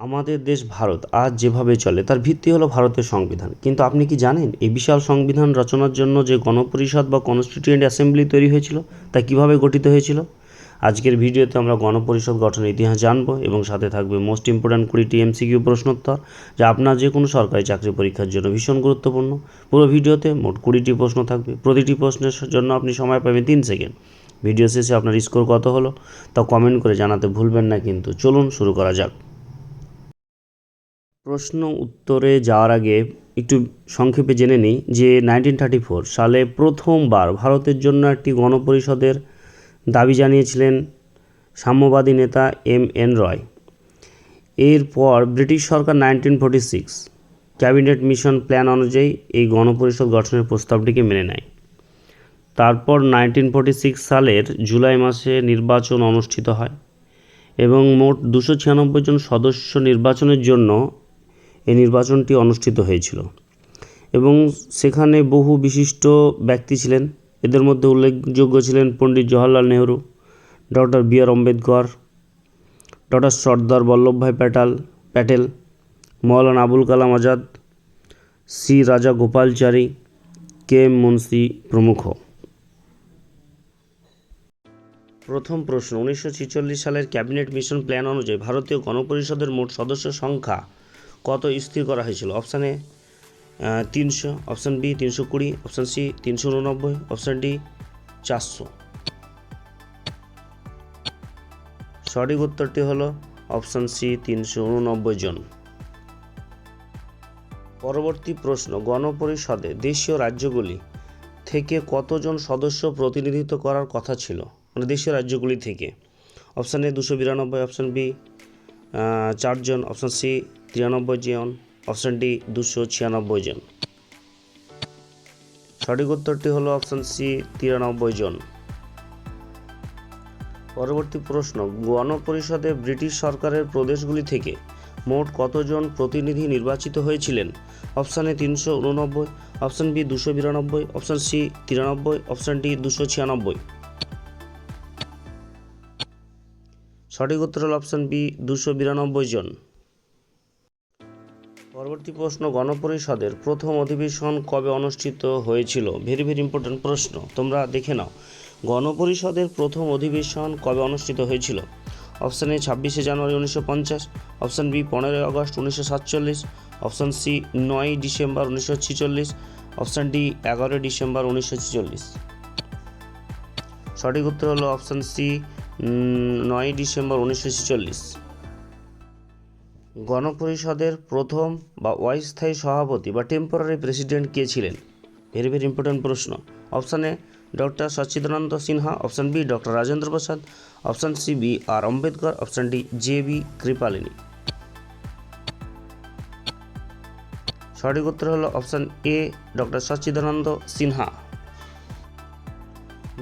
আমাদের দেশ ভারত আজ যেভাবে চলে তার ভিত্তি হলো ভারতের সংবিধান। কিন্তু আপনি কি জানেন এই বিশাল সংবিধান রচনার জন্য যে গণপরিষদ বা কনস্টিটিউয়েন্ট অ্যাসেম্বলি তৈরি হয়েছিল তা কিভাবে গঠিত হয়েছিল? আজকের ভিডিওতে আমরা গণপরিষদ গঠনের ইতিহাস জানব এবং সাথে থাকবে মোস্ট ইম্পর্ট্যান্ট 20টি এমসিকিউ প্রশ্নোত্তর, যা আপনার যে কোনো সরকারি চাকরি পরীক্ষার জন্য ভীষণ গুরুত্বপূর্ণ। পুরো ভিডিওতে মোট 20টি প্রশ্ন থাকবে। প্রতিটি প্রশ্নের জন্য আপনি সময় পাবেন 3 সেকেন্ড। ভিডিও শেষে আপনার স্কোর কত হলো তা কমেন্ট করে জানাতে ভুলবেন না কিন্তু। চলুন শুরু করা যাক। প্রশ্ন উত্তরে যাওয়ার আগে একটু সংক্ষেপে জেনে নিই যে 1934 সালে প্রথমবার ভারতের জন্য একটি গণপরিষদের দাবি জানিয়েছিলেন সাম্যবাদী নেতা এম.এন. রয়। এরপর ব্রিটিশ সরকার 1946 ক্যাবিনেট মিশন প্ল্যান অনুযায়ী এই গণপরিষদ গঠনের প্রস্তাবটিকে মেনে নেয়। তারপর 1946 সালের জুলাই মাসে নির্বাচন অনুষ্ঠিত হয় এবং মোট 296 জন সদস্য নির্বাচনের জন্য এই নির্বাচনটি অনুষ্ঠিত হয়েছিল এবং সেখানে বহু বিশিষ্ট ব্যক্তি ছিলেন। এদের মধ্যে উল্লেখযোগ্য ছিলেন Pandit Jawaharlal Nehru, doctor B R. Ambedkar, doctor Sardar Vallabhbhai Patel, Maulana Abul Kalam Azad, C Rajagopalachari, কে এম মুন্সি প্রমুখ। প্রথম প্রশ্ন, 1946 সালের ক্যাবিনেট মিশন প্ল্যান অনুযায়ী ভারতীয় গণপরিষদের মোট সদস্য সংখ্যা কত স্থির করা হয়েছিল? Option A 300, option B 320, option C 389, option D 400। সঠিক উত্তরটি হলো অপশান সি 389 জন। পরবর্তী প্রশ্ন, গণপরিষদে দেশীয় রাজ্যগুলি থেকে কতজন সদস্য প্রতিনিধিত্ব করার কথা ছিল? মানে দেশীয় রাজ্যগুলি থেকে। অপশান এ 292, অপশান বি 4 জন, অপশান সি 93 জন, অপশান ডি 296 জন। সঠিক উত্তরটি হলো অপশান সি 93 জন। পরবর্তী প্রশ্ন, গণপরিষদে ব্রিটিশ সরকারের প্রদেশগুলি থেকে মোট কতজন প্রতিনিধি নির্বাচিত হয়েছিলেন? Option A 389, option B 292, option C 93, option D 296। সঠিক উত্তর হল অপশান বি 292 জন। পরবর্তী প্রশ্ন, গণপরিষদের প্রথম অধিবেশন কবে অনুষ্ঠিত হয়েছিল? ভেরি ইম্পর্টেন্ট প্রশ্ন, তোমরা দেখে নাও। গণপরিষদের প্রথম অধিবেশন কবে অনুষ্ঠিত হয়েছিল? অপশান এ 26শে জানুয়ারি 1950, অপশান বি 15ই আগস্ট 1947, অপশান সি 9ই ডিসেম্বর 1946, অপশান ডি 11ই ডিসেম্বর 1946। সঠিক উত্তর হলো অপশান সি 9ই ডিসেম্বর 1946। গণপরিষদের প্রথম বা অস্থায়ী সভাপতি বা টেম্পোরারি প্রেসিডেন্ট কে ছিলেন? ভেরি ইম্পর্টেন্ট প্রশ্ন। Option A doctor Sachchidananda Sinha, option B doctor Rajendra Prasad, option C B R. Ambedkar, option D J B. Kripalani. সঠিক উত্তর হলো option A doctor Sachchidananda Sinha.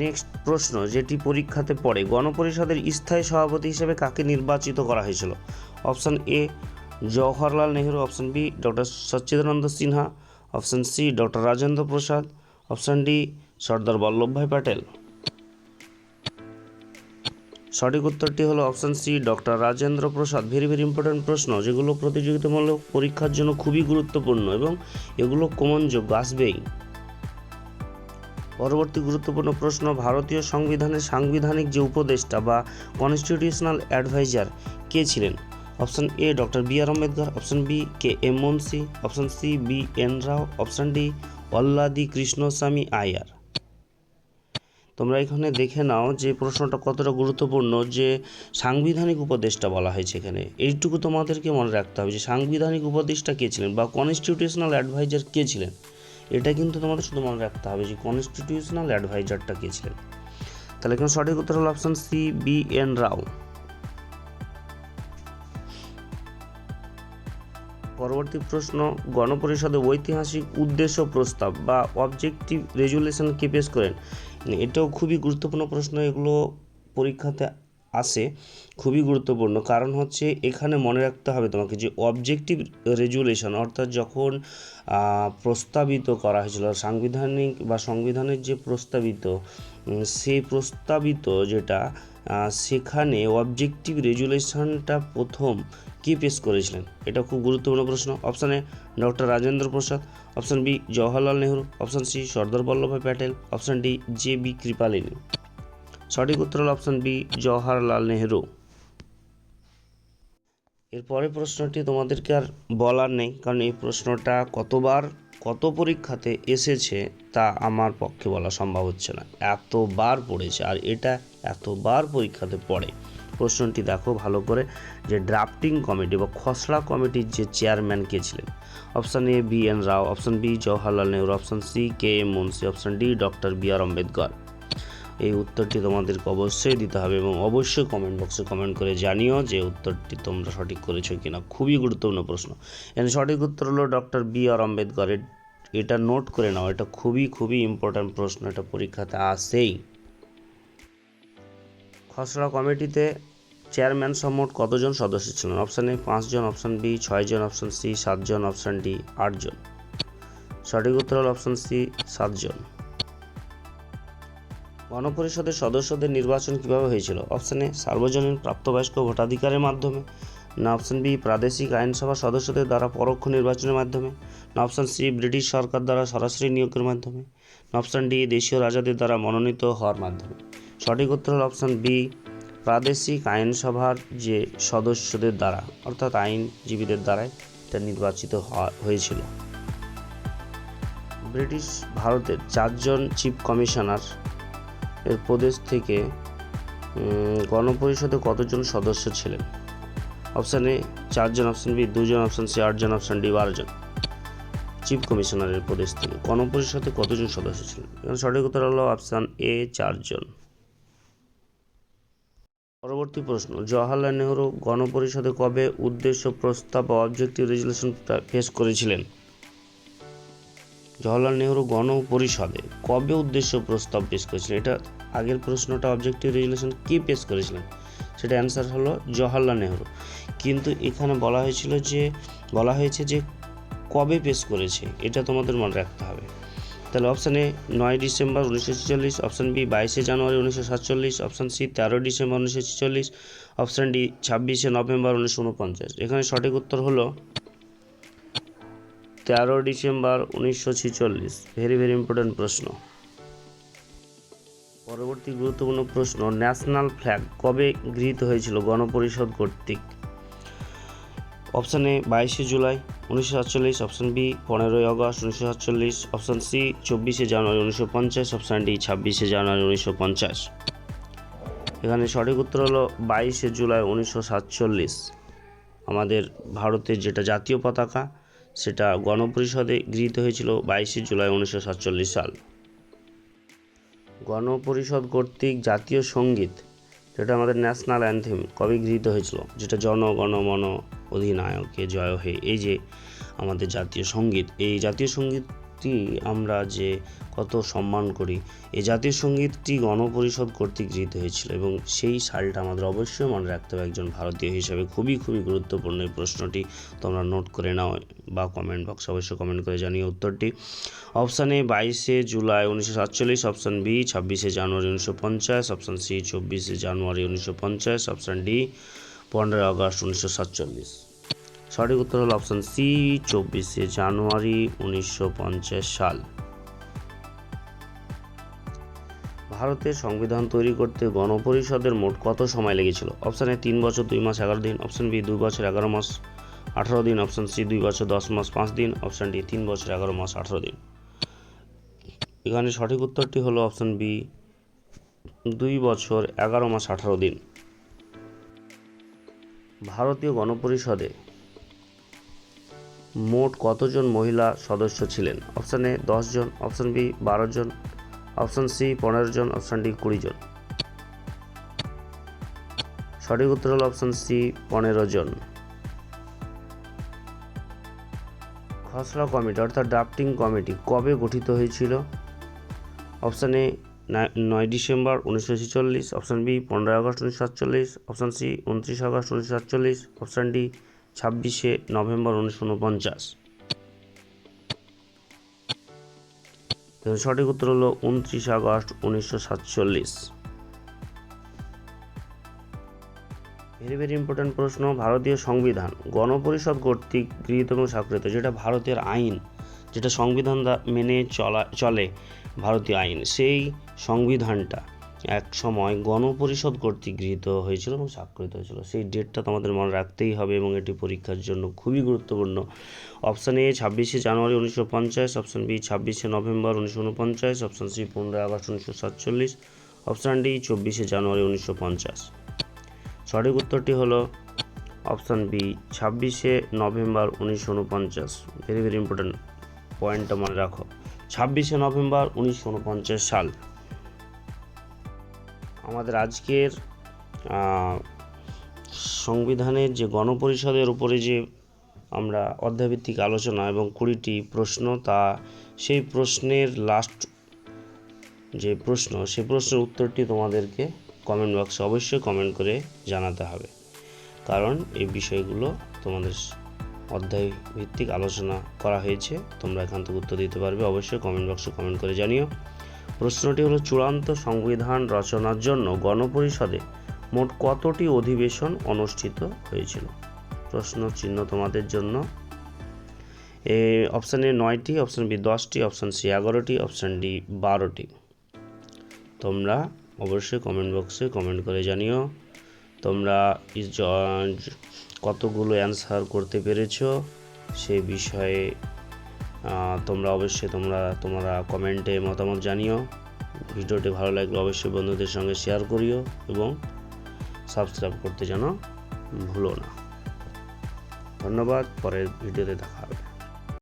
Next প্রশ্ন, যেটি পরীক্ষাতে পড়ে, গণপরিষদের স্থায়ী সভাপতি হিসেবে কাকে নির্বাচিত করা হয়েছিল? Option A Jawaharlal Nehru, option B doctor Sachchidananda Sinha, option C doctor Rajendra Prasad, option D Sardar Vallabhbhai Patel. সঠিক উত্তরটি হলো option C doctor Rajendra Prasad. Very important প্রশ্ন, যেগুলো প্রতিযোগিতামূলক পরীক্ষার জন্য খুবই গুরুত্বপূর্ণ এবং এগুলো কমনযোগ্য, আসবেই। পরবর্তী গুরুত্বপূর্ণ প্রশ্ন, ভারতীয় সংবিধানের সাংবিধানিক যে উপদেষ্টা বা কনস্টিটিউশনাল অ্যাডভাইজার কে ছিলেন? Option A doctor B R. Ambedkar, option B K M Munshi, option C B N. Rau, option D Alladi Krishnaswamy Ayyar. তোমরা এখানে দেখে নাও যে প্রশ্নটা কতটা গুরুত্বপূর্ণ, যে সাংবিধানিক উপদেষ্টা বলা হয়েছে এখানে। এইটুকু তোমাদেরকে মনে রাখতে হবে যে সাংবিধানিক উপদেষ্টা কে ছিলেন বা কনস্টিটিউশনাল অ্যাডভাইজার কে ছিলেন। এটা কিন্তু তোমাদের শুধু মনে রাখতে হবে যে কনস্টিটিউশনাল অ্যাডভাইজারটা কে ছিলেন। তাহলে এখানে সঠিক উত্তর হলো অপশান সি বি.এন. রাও। পরবর্তী প্রশ্ন, গণপরিষদে ঐতিহাসিক উদ্দেশ্য প্রস্তাব বা অবজেক্টিভ রেজুলেশন কে পেশ করেন? এটাও খুবই গুরুত্বপূর্ণ প্রশ্ন, এগুলো পরীক্ষাতে আসে, খুবই গুরুত্বপূর্ণ। কারণ হচ্ছে এখানে মনে রাখতে হবে তোমাকে যে অবজেক্টিভ রেজুলেশন অর্থাৎ যখন প্রস্তাবিত করা হয়েছিল সাংবিধানিক বা সংবিধানের যে প্রস্তাবিত সেই প্রস্তাবিত যেটা সেখানে অবজেক্টিভ রেজুলেশনটা প্রথম কে পেশ করেছিলেন? এটা খুব গুরুত্বপূর্ণ প্রশ্ন। Option A doctor Rajendra Prasad, option B Jawaharlal Nehru, option C Sardar Vallabhbhai Patel, option D JB Kripalani. সঠিক উত্তর হল অপশান বি জওহরলাল নেহরু। এরপরের প্রশ্নটি তোমাদেরকে আর বলার নেই, কারণ এই প্রশ্নটা কত পরীক্ষাতে এসেছে তা আমার পক্ষে বলা সম্ভব হচ্ছে না, এতবার পড়েছে আর এটা এতবার পরীক্ষাতে পড়ে। প্রশ্নটি দেখো ভালো করে, যে ড্রাফটিং কমিটি বা খসড়া কমিটির যে চেয়ারম্যান কে ছিলেন? Option A BN Rao, option B Jawaharlal Nehru, option C KM Munshi, option D doctor BR Ambedkar. এই উত্তরটি তোমাদেরকে অবশ্যই দিতে হবে এবং অবশ্যই কমেন্ট বক্সে কমেন্ট করে জানিও যে উত্তরটি তোমরা সঠিক করেছো কিনা। খুবই গুরুত্বপূর্ণ প্রশ্ন। এর সঠিক উত্তর হলো ডক্টর BR আম্বেদকর। এটা নোট করে নাও, এটা খুবই ইম্পর্ট্যান্ট প্রশ্ন, এটা পরীক্ষাতে আসেই। খসড়া কমিটিতে চেয়ারম্যান মোট কতজন সদস্য ছিলেন? অপশান এ 5 জন, অপশান বি 6 জন, অপশান সি 7 জন, অপশান ডি 8 জন। সঠিক উত্তর হল অপশান সি 7 জন। গণপরিষদের সদস্যদের নির্বাচন কিভাবে হয়েছিল? অপশান এ সার্বজনীন প্রাপ্তবয়স্ক ভোটাধিকারের মাধ্যমে, না অপশান বি প্রাদেশিক আইনসভা সদস্যদের দ্বারা পরোক্ষ নির্বাচনের মাধ্যমে, না অপশান সি ব্রিটিশ সরকার দ্বারা সরাসরি নিয়োগের মাধ্যমে, না অপশান ডি দেশীয় রাজাদের দ্বারা মনোনীত হওয়ার মাধ্যমে। সঠিক উত্তর হল অপশান বি প্রাদেশিক আইনসভার যে সদস্যদের দ্বারা, অর্থাৎ আইনজীবীদের দ্বারাই এটা নির্বাচিত হয়েছিল। ব্রিটিশ ভারতের 4 জন চিফ কমিশনার এর প্রদেশ থেকে গণপরিষদে কতজন সদস্য ছিলেন? অপশান এ 4 জন, অপশান বি 2 জন, অপশান সি 8 জন, অপশান ডি 12 জন। চিফ কমিশনারের প্রদেশ থেকে গণপরিষদে কতজন সদস্য ছিলেন? এখানে সঠিক উত্তর হলো অপশান এ 4 জন। পরবর্তী প্রশ্ন, জওহরলাল নেহরু গণপরিষদে কবে উদ্দেশ্য প্রস্তাব বা অবজেক্টিভ রেজুলেশন পেশ করেছিলেন? জওহরলাল নেহরু গণপরিষদে কবে উদ্দেশ্য প্রস্তাব পেশ করেছিলেন? এটা আগের প্রশ্নটা অবজেক্টিভ রেজুলেশন কি পেশ করেছিলেন, সেটা অ্যান্সার হলো জওহরলাল নেহরু। কিন্তু এখানে বলা হয়েছে যে কবে পেশ করেছে, এটা তোমাদের মনে রাখতে হবে। তাহলে option A 9 December 1946, option B 22 January 1947, option C 13 December 1946, option D 26 November 1949। এখানে সঠিক উত্তর হলো 13 ডিসেম্বর 1946। ভেরি ইম্পর্টেন্ট প্রশ্ন। পরবর্তী গুরুত্বপূর্ণ প্রশ্ন, ন্যাশনাল ফ্ল্যাগ কবে গৃহীত হয়েছিল গণপরিষদ কর্তৃক? Option A 22 July 1947, option B 15 August 1947, option C 24 January 1950, option D 26 January 1950। এখানে সঠিক উত্তর হলো 22 জুলাই 1947। আমাদের ভারতের যেটা জাতীয় পতাকা, সেটা গণপরিষদে গৃহীত হয়েছিল 22 জুলাই 1947 সাল। গণপরিষদ কর্তৃক জাতীয় সঙ্গীত, যেটা আমাদের ন্যাশনাল অ্যানথেম, কবে গৃহীত হয়েছিল? যেটা জন গণ মন অধিনায়কে জয় হে, এই যে আমাদের জাতীয় সঙ্গীত, এই জাতীয় সঙ্গীতটি আমরা যে কত সম্মান করি, এই জাতীয় সঙ্গীতটি গণপরিষদ কর্তৃক গৃহীত হয়েছিল এবং সেই সালটা আমাদের অবশ্যই মনে রাখতে হবে একজন ভারতীয় হিসাবে। খুবই গুরুত্বপূর্ণ এই প্রশ্নটি, তোমরা নোট করে নাও বা কমেন্ট বক্সে অবশ্যই কমেন্ট করে জানিয়ে উত্তরটি। Option A 22 July 1947, option B 26 January 1950, option C 24 January 1950, option D 15 August 1947। সঠিক উত্তর হলো অপশান সি 24 জানুয়ারি 1950 সাল। ভারতের সংবিধান তৈরি করতে গণপরিষদের মোট কত সময় লেগেছিল? অপশান এ 3 বছর 2 মাস 11 দিন, অপশান বি 2 বছর 11 মাস 18 দিন, অপশান সি 2 বছর 10 মাস 5 দিন, অপশান ডি 3 বছর 11 মাস 18 দিন। এখানে সঠিক উত্তরটি হলো অপশান বি 2 বছর 11 মাস 18 দিন। ভারতীয় গণপরিষদে মোট কতজন মহিলা সদস্য ছিলেন? অপশান এ 10 জন, অপশান বি 12 জন, অপশান সি 15 জন, অপশান ডি 20 জন। সঠিক উত্তর হলো অপশান সি 15 জন। খসড়া কমিটি অর্থাৎ ড্রাফটিং কমিটি কবে গঠিত হয়েছিল? Option A 9 December 1946, option B 15 August 1947, option C 29 August 1947, option D 26 November 1949। সঠিক উত্তর হলো 29 আগস্ট 1947। ভেরি ভেরি ইম্পর্ট্যান্ট প্রশ্ন। ভারতীয় সংবিধান গণপরিষদ কর্তৃক গৃহীত এবং স্বাক্ষরিত, যেটা ভারতের আইন, যেটা সংবিধান মেনে চলে ভারতীয় আইন, সেই সংবিধানটা এক সময় গণপরিষদ কর্তৃক গৃহীত হয়েছিল এবং স্বাক্ষরিত হয়েছিল। সেই ডেটটা তোমাদের মনে রাখতেই হবে এবং এটি পরীক্ষার জন্য খুবই গুরুত্বপূর্ণ। অপশান এ 26শে জানুয়ারি 1950, অপশান বি 26শে November 1949, option C 15 August 1947, option D 24শে জানুয়ারি 1950। সঠিক উত্তরটি হলো অপশান বি 26শে নভেম্বর 1949। ভেরি ভেরি ইম্পর্টেন্ট পয়েন্টটা মনে রাখো, 26শে নভেম্বর 1949 সাল। আমাদের আজকের সংবিধানের যে গণপরিষদের উপরে যে আমরা অধ্যায়ভিত্তিক আলোচনা এবং 20টি প্রশ্ন, তা সেই প্রশ্নের লাস্ট যে প্রশ্ন, সেই প্রশ্নের উত্তরটি তোমাদেরকে কমেন্ট বক্সে অবশ্যই কমেন্ট করে জানাতে হবে, কারণ এই বিষয়গুলো তোমাদের অধ্যায় ভিত্তিক আলোচনা করা হয়েছে। তোমরা এখান থেকে উত্তর দিতে পারবে, অবশ্যই কমেন্ট বক্সে কমেন্ট করে জানিও। প্রশ্নটি হলো, চূড়ান্ত সংবিধান রচনার জন্য গণপরিষদে মোট কতটি অধিবেশন অনুষ্ঠিত হয়েছিল? প্রশ্ন চিহ্ন তোমাদের জন্য। অপশান এ 9টি, অপশান বি 10টি, অপশান সি 11টি, অপশান ডি 12টি। তোমরা অবশ্যই কমেন্ট বক্সে কমেন্ট করে জানিও তোমরা কতগুলো অ্যান্সার করতে পেরেছো সেই বিষয়ে। তোমরা অবশ্যই তোমরা কমেন্টে মতামত জানিও। ভিডিওটি ভালো লাগলে অবশ্যই বন্ধুদের সঙ্গে শেয়ার করিও এবং সাবস্ক্রাইব করতে যেন ভুলো না। ধন্যবাদ, পরের ভিডিওতে দেখা।